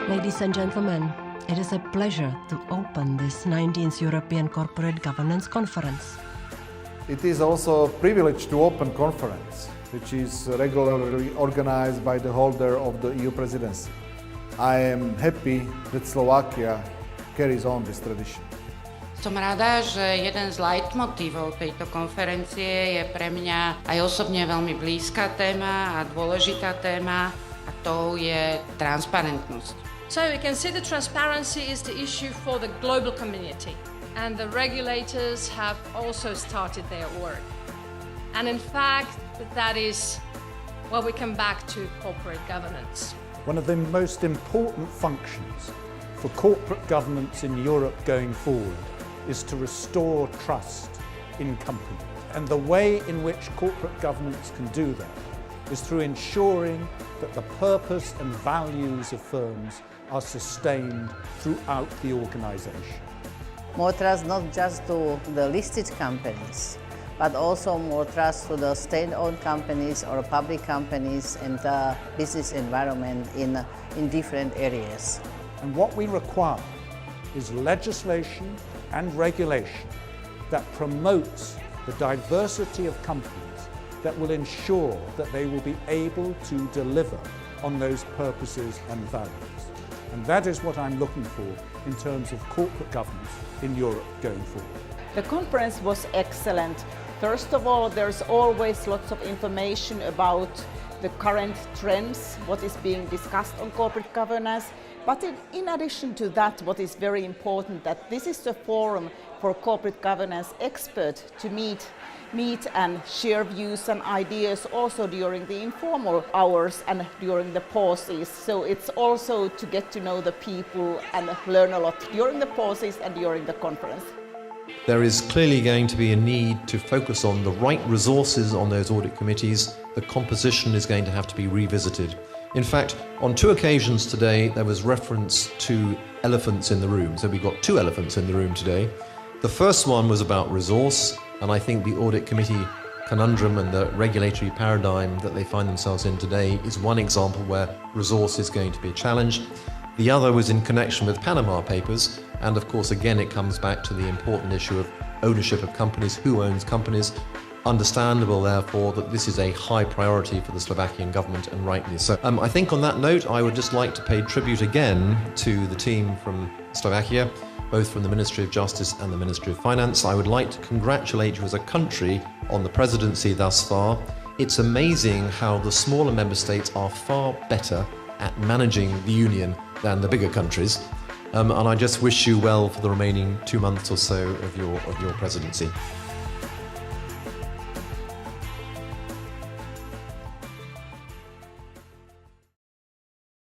Ladies and gentlemen, it is a pleasure to open this 19th European Corporate Governance Conference. It is also a privilege to open conference, which is regularly organized by the holder of the EU presidency. I am happy that Slovakia carries on this tradition. Som rada, že jeden z leitmotívov tejto konferencie je pre mňa aj osobne veľmi blízka téma a dôležitá téma, a to je transparentnosť. So we can see that transparency is the issue for the global community, and the regulators have also started their work. And in fact, that is where we come back to corporate governance. One of the most important functions for corporate governance in Europe going forward is to restore trust in companies. And the way in which corporate governance can do that is through ensuring that the purpose and values of firms are sustained throughout the organisation. More trust not just to the listed companies, but also more trust to the state-owned companies or public companies and the business environment in different areas. And what we require is legislation and regulation that promotes the diversity of companies that will ensure that they will be able to deliver on those purposes and values. And that is what I'm looking for in terms of corporate governance in Europe going forward. The conference was excellent. First of all, there's always lots of information about the current trends, what is being discussed on corporate governance. But in addition to that, what is very important, that this is the forum for corporate governance experts to meet and share views and ideas also during the informal hours and during the pauses. So it's also to get to know the people and learn a lot during the pauses and during the conference. There is clearly going to be a need to focus on the right resources on those audit committees. The composition is going to have to be revisited. In fact, on 2 occasions today, there was reference to elephants in the room. So we've got 2 elephants in the room today. The first one was about resource, and I think the audit committee conundrum and the regulatory paradigm that they find themselves in today is one example where resource is going to be a challenge. The other was in connection with Panama Papers, and of course again it comes back to the important issue of ownership of companies, who owns companies. Understandable therefore that this is a high priority for the Slovakian government, and rightly so. I think on that note I would just like to pay tribute again to the team from Slovakia, both from the Ministry of Justice and the Ministry of Finance. I would like to congratulate you as a country on the presidency thus far. It's amazing how the smaller member states are far better at managing the union than the bigger countries. And I just wish you well for the remaining 2 months or so of your presidency.